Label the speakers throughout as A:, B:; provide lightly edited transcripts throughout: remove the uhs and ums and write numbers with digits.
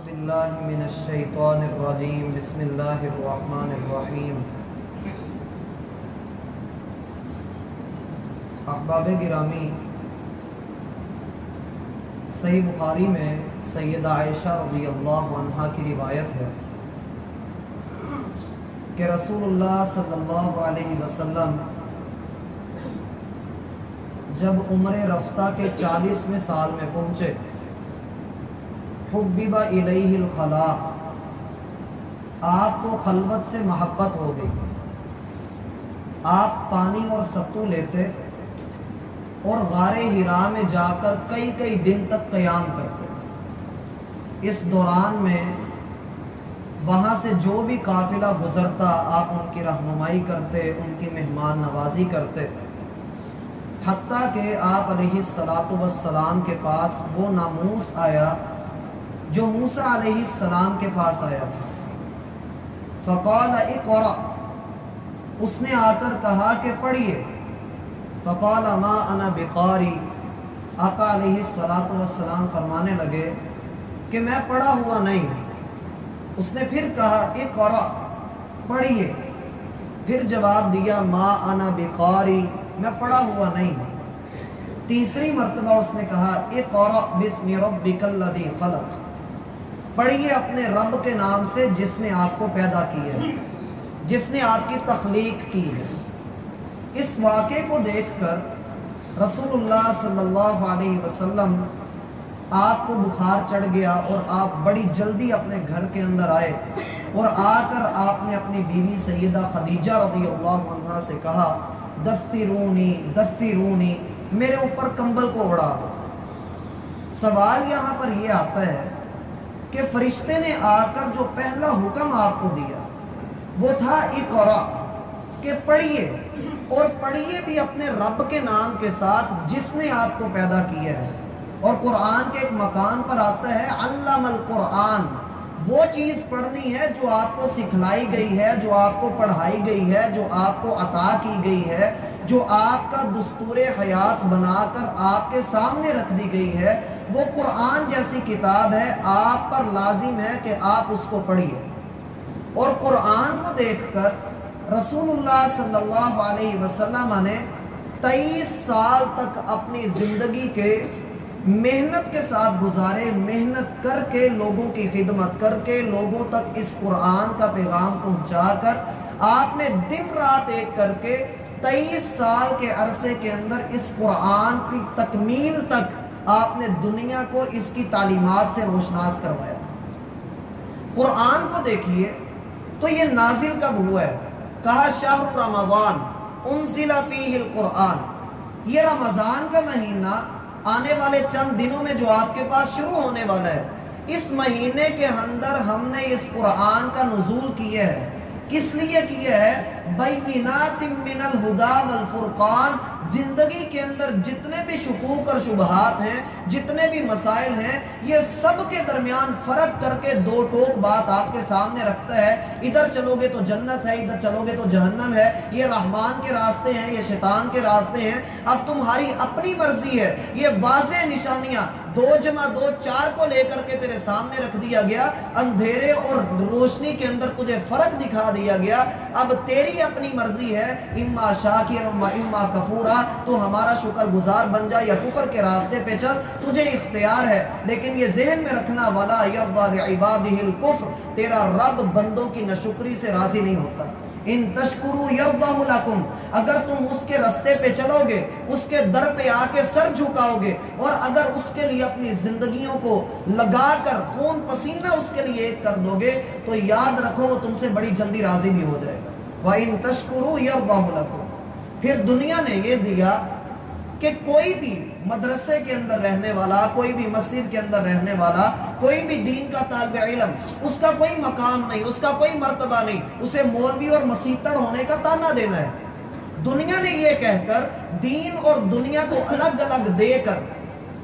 A: باللہ من الشیطان الرجیم بسم اللہ الرحمن الرحیم۔ احباب گرامی، صحیح بخاری میں سیدہ عائشہ رضی اللہ عنہا کی روایت ہے کہ رسول اللہ صلی اللہ علیہ وسلم جب عمر رفتہ کے 40ویں سال میں پہنچے، حبب الیہ الخلاء، آپ کو خلوت سے محبت ہو گئی۔ آپ پانی اور ستو لیتے اور غار حرا میں جا کر کئی دن تک قیام کرتے۔ اس دوران میں وہاں سے جو بھی قافلہ گزرتا آپ ان کی رہنمائی کرتے، ان کی مہمان نوازی کرتے، حتیٰ کہ آپ علیہ الصلاۃ والسلام کے پاس وہ ناموس آیا جو موسیٰ علیہ السلام کے پاس آیا تھا۔ فقال اقرأ، اس نے آ کر کہا کہ پڑھیے۔ فقال ما انا بقاری، آقا علیہ الصلاۃ والسلام فرمانے لگے کہ میں پڑھا ہوا نہیں۔ اس نے پھر کہا اقرأ، پڑھیے۔ پھر جواب دیا ما انا بقاری، میں پڑھا ہوا نہیں۔ تیسری مرتبہ اس نے کہا اقرأ باسم ربک الذی خلق، پڑھیے اپنے رب کے نام سے جس نے آپ کو پیدا کیا ہے، جس نے آپ کی تخلیق کی ہے۔ اس واقعے کو دیکھ کر رسول اللہ صلی اللہ علیہ وسلم آپ کو بخار چڑھ گیا اور آپ بڑی جلدی اپنے گھر کے اندر آئے، اور آ کر آپ نے اپنی بیوی سیدہ خدیجہ رضی اللہ عنہا سے کہا دثرونی دثرونی، میرے اوپر کمبل کو اڑا دو۔ سوال یہاں پر یہ آتا ہے کہ فرشتے نے آ کر جو پہلا حکم آپ کو دیا وہ تھا اقرأ، کہ پڑھیے، اور پڑھیے بھی اپنے رب کے نام کے ساتھ جس نے آپ کو پیدا کیا ہے۔ اور قرآن کے ایک مقام پر آتا ہے علم القرآن، وہ چیز پڑھنی ہے جو آپ کو سکھلائی گئی ہے، جو آپ کو پڑھائی گئی ہے، جو آپ کو عطا کی گئی ہے، جو آپ کا دستور حیات بنا کر آپ کے سامنے رکھ دی گئی ہے، وہ قرآن جیسی کتاب ہے، آپ پر لازم ہے کہ آپ اس کو پڑھیے۔ اور قرآن کو دیکھ کر رسول اللہ صلی اللہ علیہ وسلم نے 23 سال تک اپنی زندگی کے محنت کے ساتھ گزارے، محنت کر کے لوگوں کی خدمت کر کے لوگوں تک اس قرآن کا پیغام پہنچا کر آپ نے دن رات ایک کر کے 23 سال کے عرصے کے اندر اس قرآن کی تکمیل تک آپ نے دنیا کو اس کی تعلیمات سے روشناس کروایا۔ قرآن کو دیکھیے تو یہ نازل کب ہوا ہے؟ کہا شہر رمضان انزل فیہ القرآن، یہ رمضان کا مہینہ آنے والے چند دنوں میں جو آپ کے پاس شروع ہونے والا ہے، اس مہینے کے اندر ہم نے اس قرآن کا نزول کیا ہے۔ کس لیے کیا ہے؟ بینات من الہدی والفرقان، زندگی کے اندر جتنے بھی شکوک اور شبہات ہیں، جتنے بھی مسائل ہیں، یہ سب کے درمیان فرق کر کے دو ٹوک بات آپ کے سامنے رکھتا ہے۔ ادھر چلو گے تو جنت ہے، ادھر چلو گے تو جہنم ہے، یہ رحمان کے راستے ہیں، یہ شیطان کے راستے ہیں، اب تمہاری اپنی مرضی ہے۔ یہ واضح نشانیاں 2 + 2 4 کو لے کر کے تیرے سامنے رکھ دیا گیا، اندھیرے اور روشنی کے اندر تجھے فرق دکھا دیا گیا۔ اب تیری اپنی مرضی ہے، اما شاکر و اما کفورا، تو ہمارا شکر گزار بن جا یا کفر کے راستے پہ چل، تجھے اختیار ہے۔ لیکن یہ ذہن میں رکھنا ولا یرضی لعبادہ الکفر، تیرا رب بندوں کی ناشکری سے راضی نہیں ہوتا۔ ان تشکروا یرضہ لکم، اگر تم اس کے راستے پہ چلو گے، اس کے در پہ آ کے سر جھکاؤ گے، اور اگر اس کے لیے اپنی زندگیوں کو لگا کر خون پسینہ اس کے لیے ایک کر دو گے، تو یاد رکھو وہ تم سے بڑی جلدی راضی بھی ہو جائے گا۔ وَإِن تَشْكُرُوا يَرْضَهُ لَكُمْ، پھر دنیا نے یہ دیا کہ کوئی بھی مدرسے کے اندر رہنے والا، کوئی بھی مسجد کے اندر رہنے والا، کوئی بھی دین کا طالب علم، اس کا کوئی مقام نہیں، اس کا کوئی مرتبہ نہیں، اسے مولوی اور مسیتڑ ہونے کا تانا دینا ہے۔ دنیا نے یہ کہہ کر دین اور دنیا کو الگ الگ دے کر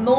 A: 9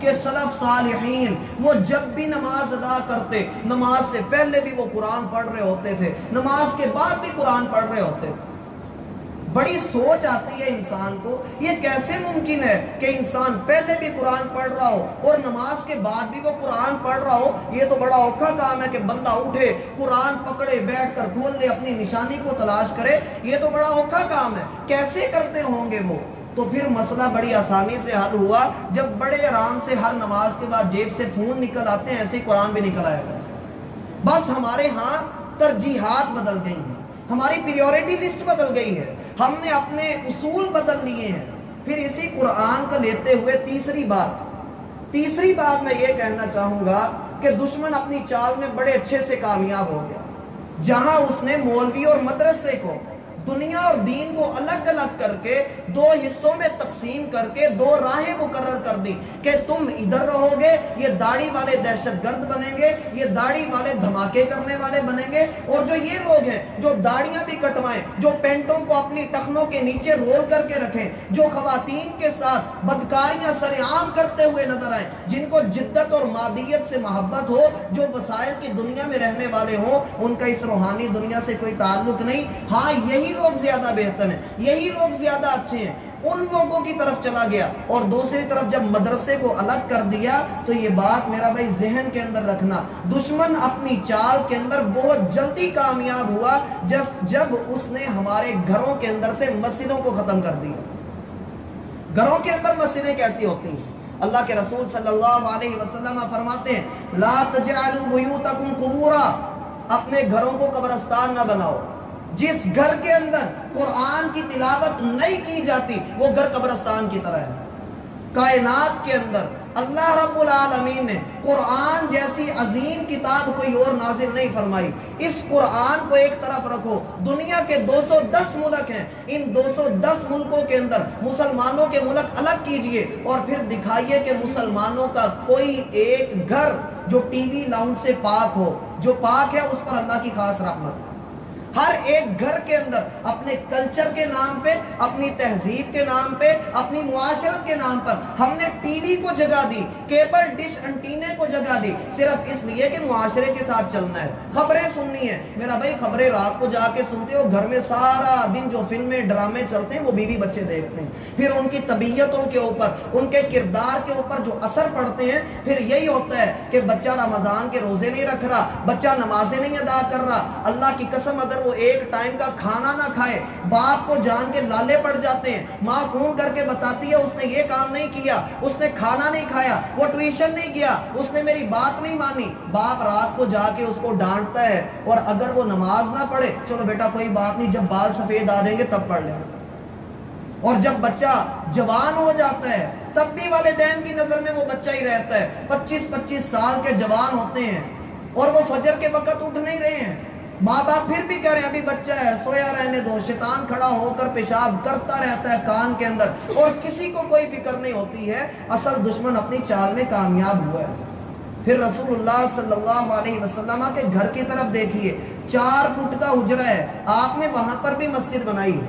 A: کہ سلف صالحین وہ جب بھی نماز ادا کرتے، نماز سے پہلے بھی وہ قرآن پڑھ رہے ہوتے تھے، نماز کے بعد بھی قرآن پڑھ رہے ہوتے تھے۔ بڑی سوچ آتی ہے انسان کو، یہ کیسے ممکن ہے کہ انسان پہلے بھی قرآن پڑھ رہا ہو اور نماز کے بعد بھی وہ قرآن پڑھ رہا ہو؟ یہ تو بڑا اوکھا کام ہے کہ بندہ اٹھے، قرآن پکڑے، بیٹھ کر کھول لے، اپنی نشانی کو تلاش کرے، یہ تو بڑا اوکھا کام ہے، کیسے کرتے ہوں گے وہ؟ تو پھر مسئلہ بڑی آسانی سے حل ہوا، جب بڑے آرام سے ہر نماز کے بعد جیب سے فون نکل آتے ہیں، ایسے ہی قرآن بھی نکل آیا کرتا۔ بس ہمارے ہاں ترجیحات بدل گئی ہیں، ہماری پریورٹی لسٹ بدل گئی ہے، ہم نے اپنے اصول بدل لیے ہیں۔ پھر اسی قرآن کا لیتے ہوئے تیسری بات میں یہ کہنا چاہوں گا کہ دشمن اپنی چال میں بڑے اچھے سے کامیاب ہو گیا، جہاں اس نے مولوی اور مدرسے کو، دنیا اور دین کو الگ الگ کر کے دو حصوں میں تقسیم کر کے دو راہیں مقرر کر دی کہ تم ادھر رہو گے، یہ داڑھی والے دہشت گرد بنیں گے، یہ داڑھی والے دھماکے کرنے والے بنیں گے، اور جو یہ لوگ ہیں جو داڑیاں بھی کٹوائیں، جو پینٹوں کو اپنی ٹخنوں کے نیچے رول کر کے رکھیں، جو خواتین کے ساتھ بدکاریاں سر عام کرتے ہوئے نظر آئیں، جن کو جدت اور مادیت سے محبت ہو، جو وسائل کی دنیا میں رہنے والے ہوں، ان کا اس روحانی دنیا سے کوئی تعلق نہیں، ہاں یہی لوگ زیادہ بہتر ہیں، یہی لوگ زیادہ اچھے ہیں، ان لوگوں کی طرف چلا گیا۔ اور دوسری طرف جب مدرسے کو الگ کر دیا تو یہ بات میرا بھائی ذہن کے اندر رکھنا، دشمن اپنی چال کے اندر بہت جلدی کامیاب ہوا جب اس نے ہمارے گھروں کے اندر سے مسجدوں کو ختم کر دیا۔ گھروں کے اندر مسجدیں کیسی ہوتی ہیں؟ اللہ کے رسول صلی اللہ علیہ وسلم فرماتے ہیں لا تجعلوا بیوتکم قبورا، اپنے گھروں کو قبرستان نہ بناؤ۔ جس گھر کے اندر قرآن کی تلاوت نہیں کی جاتی وہ گھر قبرستان کی طرح ہے۔ کائنات کے اندر اللہ رب العالمین نے قرآن جیسی عظیم کتاب کوئی اور نازل نہیں فرمائی۔ اس قرآن کو ایک طرف رکھو، دنیا کے 210 ملک ہیں، ان 210 ملکوں کے اندر مسلمانوں کے ملک الگ کیجئے اور پھر دکھائیے کہ مسلمانوں کا کوئی ایک گھر جو ٹی وی لاؤنج سے پاک ہو، جو پاک ہے اس پر اللہ کی خاص رحمت ہے۔ ہر ایک گھر کے اندر اپنے کلچر کے نام پہ، اپنی تہذیب کے نام پہ، اپنی معاشرت کے نام پر ہم نے ٹی وی کو جگہ دی، کیبل ڈش انٹینے کو جگہ دی، صرف اس لیے کہ معاشرے کے ساتھ چلنا ہے، خبریں سننی ہے۔ میرا بھائی خبریں رات کو جا کے سنتے ہو، گھر میں سارا دن جو فلمیں ڈرامے چلتے ہیں وہ بیوی بچے دیکھتے ہیں، پھر ان کی طبیعتوں کے اوپر، ان کے کردار کے اوپر جو اثر پڑتے ہیں، پھر یہی ہوتا ہے کہ بچہ رمضان کے روزے نہیں رکھ رہا، بچہ نمازیں نہیں ادا کر رہا۔ اللہ کی قسم اگر وہ ایک ٹائم کا کھانا نہ کھائے، باپ کو جان کے لالے پڑ جاتے ہیں، ماں فون کر کے بتاتی ہے اس نے یہ کام نہیں کیا، اس نے کھانا نہیں کھایا، وہ ٹیوشن نہیں گیا، اس نے میری بات نہیں مانی، باپ رات کو جا کے اس کو ڈانٹتا ہے، اور اگر وہ نماز نہ پڑھے، چلو بیٹا کوئی بات نہیں، جب بال سفید آ جائیں گے تب پڑھ لیں گے۔ اور جب بچہ جوان ہو جاتا ہے تب بھی والدین کی نظر میں وہ بچہ ہی رہتا ہے، 25 سال کے جوان ہوتے ہیں اور وہ فجر کے وقت اٹھ نہیں رہے ہیں، ماں باپ پھر بھی کہہ رہے ہیں ابھی بچہ ہے سویا رہنے دو، شیطان کھڑا ہو کر پیشاب کرتا رہتا ہے کان کے اندر، اور کسی کو کوئی فکر نہیں ہوتی ہے۔ اصل دشمن اپنی چال میں کامیاب ہوا ہے۔ پھر رسول اللہ صلی اللہ علیہ وسلم کے گھر کی طرف دیکھیے، 4 فٹ کا حجرہ ہے، آپ نے وہاں پر بھی مسجد بنائی ہے،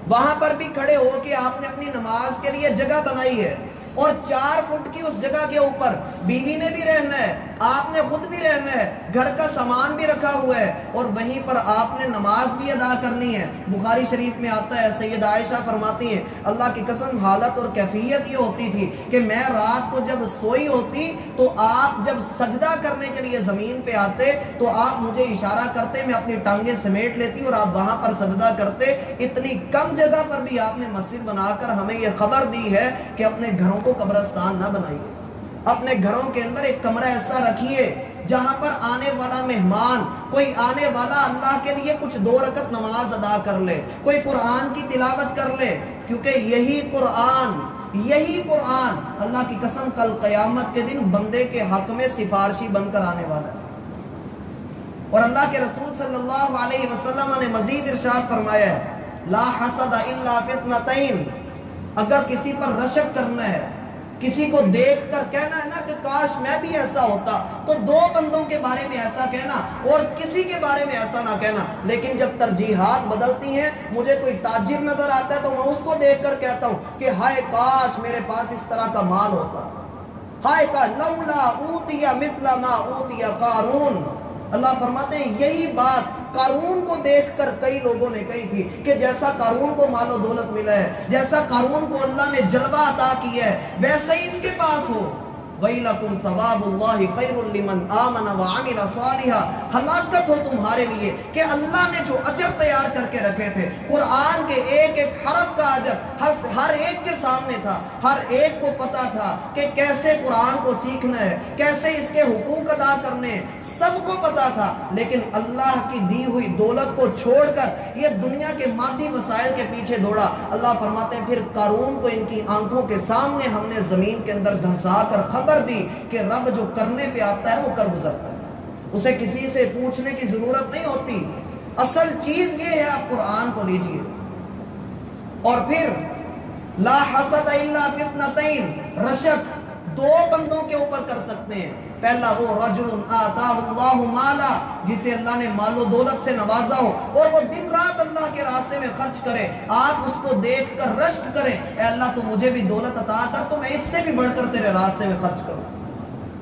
A: وہاں پر بھی کھڑے ہو کے آپ نے اپنی نماز کے لیے جگہ بنائی ہے، اور 4 فٹ کی اس جگہ کے اوپر بیوی نے بھی رہنا ہے، آپ نے خود بھی رہنا ہے، گھر کا سامان بھی رکھا ہوا ہے، اور وہیں پر آپ نے نماز بھی ادا کرنی ہے۔ بخاری شریف میں آتا ہے، سیدہ عائشہ فرماتی ہیں اللہ کی قسم حالت اور کیفیت یہ ہوتی تھی کہ میں رات کو جب سوئی ہوتی تو آپ جب سجدہ کرنے کے لیے زمین پہ آتے تو آپ مجھے اشارہ کرتے، میں اپنی ٹانگیں سمیٹ لیتی اور آپ وہاں پر سجدہ کرتے۔ اتنی کم جگہ پر بھی آپ نے مسجد بنا کر ہمیں یہ خبر دی ہے کہ اپنے گھروں کو قبرستان نہ بنائیے، اپنے گھروں کے اندر ایک کمرہ ایسا رکھیے جہاں پر آنے والا مہمان، کوئی آنے والا اللہ کے لیے کچھ 2 رکعت نماز ادا کر لے، کوئی قرآن کی تلاوت کر لے، کیونکہ یہی قرآن اللہ کی قسم کل قیامت کے دن بندے کے حق میں سفارشی بن کر آنے والا ہے۔ اور اللہ کے رسول صلی اللہ علیہ وسلم نے مزید ارشاد فرمایا ہے لا حسد الا فی اثنتین، اگر کسی پر رشک کرنا ہے، کسی کو دیکھ کر کہنا ہے نا کہ کاش میں بھی ایسا ہوتا، تو دو بندوں کے بارے میں ایسا کہنا اور کسی کے بارے میں ایسا نہ کہنا۔ لیکن جب ترجیحات بدلتی ہیں، مجھے کوئی تاجر نظر آتا ہے تو میں اس کو دیکھ کر کہتا ہوں کہ ہائے کاش میرے پاس اس طرح کا مال ہوتا، ہائے کا لولا اوتی مثل ما اوتی قارون۔ اللہ فرماتے ہیں یہی بات قارون کو دیکھ کر کئی لوگوں نے کہی تھی کہ جیسا قارون کو مال و دولت ملا ہے، جیسا قارون کو اللہ نے جلوہ عطا کیا ہے، ویسا ہی ان کے پاس ہو۔ وَيْلَكُمْ ثَوَابُ اللَّهِ خَيْرٌ لِمَنْ آمَنَ وَعَمِلَ صَالِحًا۔ ہلاکت ہو تمہارے لیے کہ اللہ نے جو اجر تیار کر کے رکھے تھے، قرآن کے ایک ایک حرف کا اجر ہر ایک کے سامنے تھا، ہر ایک کو پتا تھا کہ کیسے قرآن کو سیکھنا ہے، کیسے اس کے حقوق ادا کرنے ہیں، سب کو پتا تھا۔ لیکن اللہ کی دی ہوئی دولت کو چھوڑ کر یہ دنیا کے مادی مسائل کے پیچھے دوڑا۔ اللہ فرماتے ہیں پھر قارون کو ان کی آنکھوں کے سامنے ہم نے زمین کے اندر دھنسا کر خبر دی کہ رب جو کرنے پہ آتا ہے وہ کر گزرتا ہے، اسے کسی سے پوچھنے کی ضرورت نہیں ہوتی۔ اصل چیز یہ ہے، آپ قرآن کو لیجئے۔ اور پھر لا حسد الا فی اثنتین، رشک دو بندوں کے اوپر کر سکتے ہیں۔ پہلا وہ رجل آتاہ اللہ مالا، جسے اللہ نے مال و دولت سے نوازا ہو اور وہ دن رات اللہ کے راستے میں خرچ کرے، آپ اس کو دیکھ کر رشک کریں اے اللہ تو مجھے بھی دولت عطا کر تو میں اس سے بھی بڑھ کر تیرے راستے میں خرچ کروں۔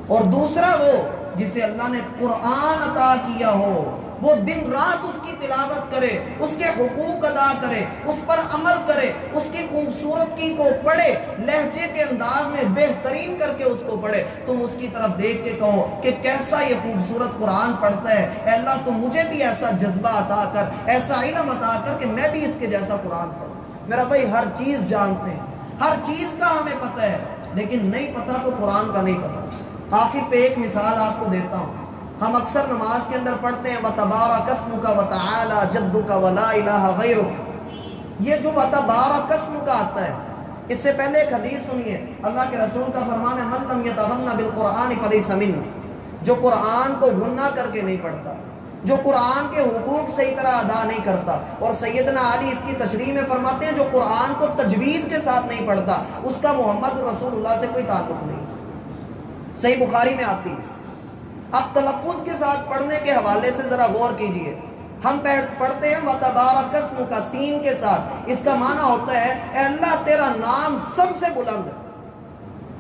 A: اور دوسرا وہ جسے اللہ نے قرآن عطا کیا ہو، وہ دن رات اس کی تلاوت کرے، اس کے حقوق ادا کرے، اس پر عمل کرے، اس کی خوبصورتی کو پڑھے، لہجے کے انداز میں بہترین کر کے اس کو پڑھے، تم اس کی طرف دیکھ کے کہو کہ کیسا یہ خوبصورت قرآن پڑھتا ہے، اے اللہ تو مجھے بھی ایسا جذبہ عطا کر، ایسا علم عطا کر کہ میں بھی اس کے جیسا قرآن پڑھوں۔ میرا بھائی ہر چیز جانتے ہیں، ہر چیز کا ہمیں پتہ ہے، لیکن نہیں پتہ تو قرآن کا نہیں پتہ۔ آخر پہ ایک مثال آپ کو دیتا ہوں۔ ہم اکثر نماز کے اندر پڑھتے ہیں وَتَبَارَكَ اسْمُكَ وَتَعَالَى جَدُّكَ وَلَا إِلَٰهَ غَيْرُكَ۔ یہ جو وَتَبَارَكَ اسْمُكَ آتا ہے، اس سے پہلے ایک حدیث سنیے، اللہ کے رسول کا فرمان ہے مَن لَّمْ يَتَغَنَّ بِالْقُرْآنِ فَلَيْسَ مِنَّا۔ جو قرآن کو غنہ کر کے نہیں پڑھتا، جو قرآن کے حقوق صحیح طرح ادا نہیں کرتا، اور سیدنا علی اس کی تشریح میں فرماتے ہیں جو قرآن کو تجوید کے ساتھ نہیں پڑھتا اس کا محمد رسول اللہ سے کوئی تعلق نہیں۔ صحیح بخاری میں آتی ہے۔ اب تلفظ کے ساتھ پڑھنے کے حوالے سے ذرا غور کیجئے۔ ہم پڑھتے ہیں وَتَبَارَكَ اسْمُكَ سین کے ساتھ، اس کا معنی ہوتا ہے اے اللہ تیرا نام سب سے بلند ہے۔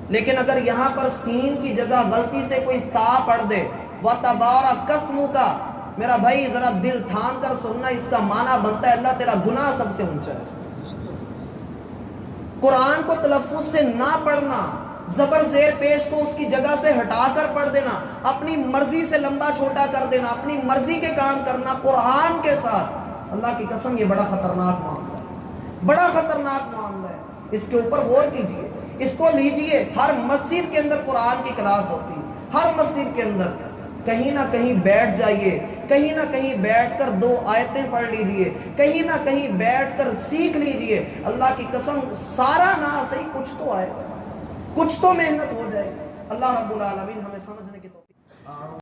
A: لیکن اگر یہاں پر سین کی جگہ غلطی سے کوئی تا پڑھ دے وَتَبَارَكَ اسْمُكَ، میرا بھائی ذرا دل تھام کر سننا، اس کا معنی بنتا ہے اللہ تیرا گناہ سب سے اونچا ہے۔ قرآن کو تلفظ سے نہ پڑھنا، زبر زیر پیش کو اس کی جگہ سے ہٹا کر پڑھ دینا، اپنی مرضی سے لمبا چھوٹا کر دینا، اپنی مرضی کے کام کرنا قرآن کے ساتھ، اللہ کی قسم یہ بڑا خطرناک معاملہ ہے، بڑا خطرناک معاملہ ہے۔ اس کے اوپر غور کیجئے، اس کو لیجئے۔ ہر مسجد کے اندر قرآن کی کلاس ہوتی ہے، ہر مسجد کے اندر کہیں نہ کہیں بیٹھ جائیے، کہیں نہ کہیں بیٹھ کر 2 آیتیں پڑھ لیجئے، کہیں نہ کہیں بیٹھ کر سیکھ لیجئے۔ اللہ کی قسم سارا نہ صحیح کچھ تو آئے، کچھ تو محنت ہو جائے۔ اللہ رب العالمین ہمیں سمجھ